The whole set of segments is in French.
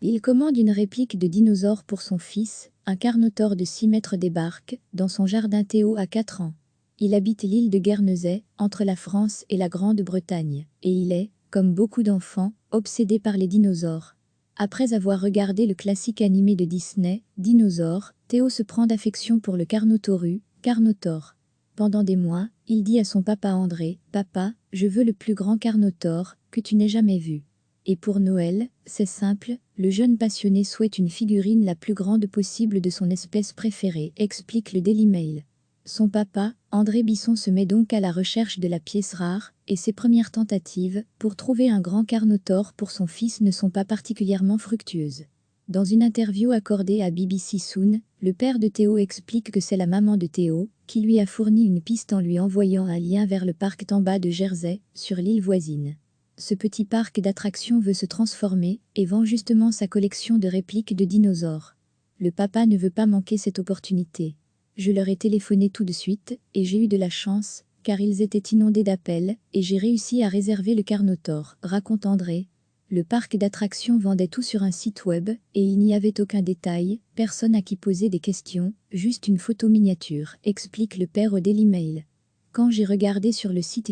Il commande une réplique de dinosaure pour son fils, un carnotaure de 6 mètres débarque, dans son jardin. Théo a 4 ans. Il habite l'île de Guernesey, entre la France et la Grande-Bretagne, et il est, comme beaucoup d'enfants, obsédé par les dinosaures. Après avoir regardé le classique animé de Disney, Dinosaures, Théo se prend d'affection pour le Carnotaurus, Carnotaure. Pendant des mois, il dit à son papa André, « Papa, je veux le plus grand carnotaure que tu n'aies jamais vu. » Et pour Noël, c'est simple, le jeune passionné souhaite une figurine la plus grande possible de son espèce préférée, explique le Daily Mail. Son papa, André Bisson, se met donc à la recherche de la pièce rare, et ses premières tentatives pour trouver un grand carnotaure pour son fils ne sont pas particulièrement fructueuses. Dans une interview accordée à BBC Soon, le père de Théo explique que c'est la maman de Théo qui lui a fourni une piste en lui envoyant un lien vers le parc Tamba de Jersey, sur l'île voisine. Ce petit parc d'attractions veut se transformer et vend justement sa collection de répliques de dinosaures. Le papa ne veut pas manquer cette opportunité. Je leur ai téléphoné tout de suite et j'ai eu de la chance, car ils étaient inondés d'appels et j'ai réussi à réserver le Carnotaure, raconte André. Le parc d'attractions vendait tout sur un site web et il n'y avait aucun détail, personne à qui poser des questions, juste une photo miniature, explique le père au Daily Mail. Quand j'ai regardé sur le site,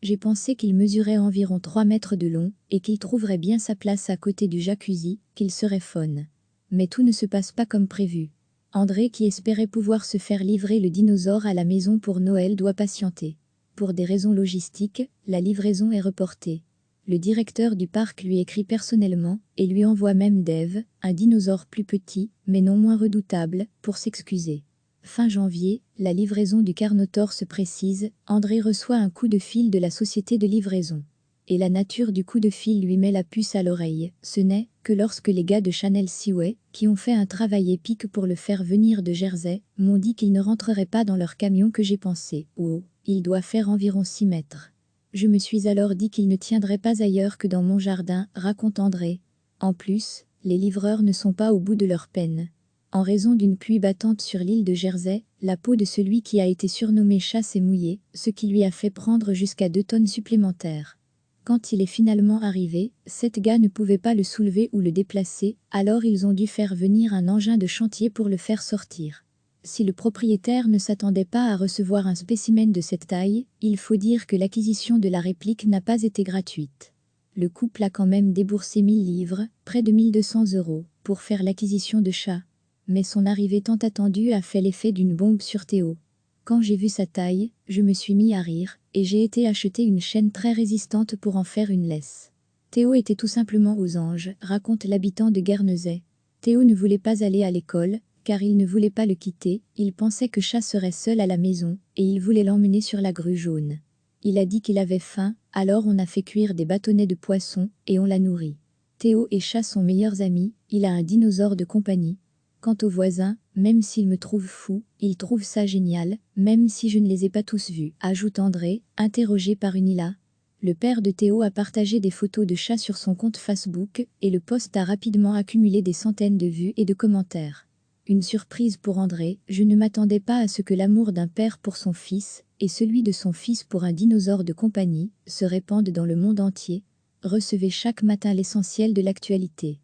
j'ai pensé qu'il mesurait environ 3 mètres de long et qu'il trouverait bien sa place à côté du jacuzzi, qu'il serait fun. Mais tout ne se passe pas comme prévu. André, qui espérait pouvoir se faire livrer le dinosaure à la maison pour Noël, doit patienter. Pour des raisons logistiques, la livraison est reportée. Le directeur du parc lui écrit personnellement et lui envoie même Dave, un dinosaure plus petit, mais non moins redoutable, pour s'excuser. Fin janvier, la livraison du Carnotaure se précise, André reçoit un coup de fil de la société de livraison. Et la nature du coup de fil lui met la puce à l'oreille, ce n'est que lorsque les gars de Channel Seaway, qui ont fait un travail épique pour le faire venir de Jersey, m'ont dit qu'il ne rentrerait pas dans leur camion que j'ai pensé, oh, il doit faire environ 6 mètres. Je me suis alors dit qu'il ne tiendrait pas ailleurs que dans mon jardin, raconte André. En plus, les livreurs ne sont pas au bout de leur peine. En raison d'une pluie battante sur l'île de Jersey, la peau de celui qui a été surnommé Chat s'est mouillée, ce qui lui a fait prendre jusqu'à 2 tonnes supplémentaires. Quand il est finalement arrivé, 7 gars ne pouvaient pas le soulever ou le déplacer, alors ils ont dû faire venir un engin de chantier pour le faire sortir. Si le propriétaire ne s'attendait pas à recevoir un spécimen de cette taille, il faut dire que l'acquisition de la réplique n'a pas été gratuite. Le couple a quand même déboursé 1000 livres, près de 1200 €, pour faire l'acquisition de Chat. Mais son arrivée tant attendue a fait l'effet d'une bombe sur Théo. Quand j'ai vu sa taille, je me suis mis à rire, et j'ai été acheter une chaîne très résistante pour en faire une laisse. Théo était tout simplement aux anges, raconte l'habitant de Guernesey. Théo ne voulait pas aller à l'école, car il ne voulait pas le quitter, il pensait que Chat serait seul à la maison, et il voulait l'emmener sur la grue jaune. Il a dit qu'il avait faim, alors on a fait cuire des bâtonnets de poisson, et on l'a nourri. Théo et Chat sont meilleurs amis, il a un dinosaure de compagnie. Quant aux voisins, même s'ils me trouvent fou, ils trouvent ça génial, même si je ne les ai pas tous vus, ajoute André, interrogé par Unila. Le père de Théo a partagé des photos de Chat sur son compte Facebook, et le post a rapidement accumulé des centaines de vues et de commentaires. Une surprise pour André, je ne m'attendais pas à ce que l'amour d'un père pour son fils, et celui de son fils pour un dinosaure de compagnie, se répandent dans le monde entier. Recevez chaque matin l'essentiel de l'actualité.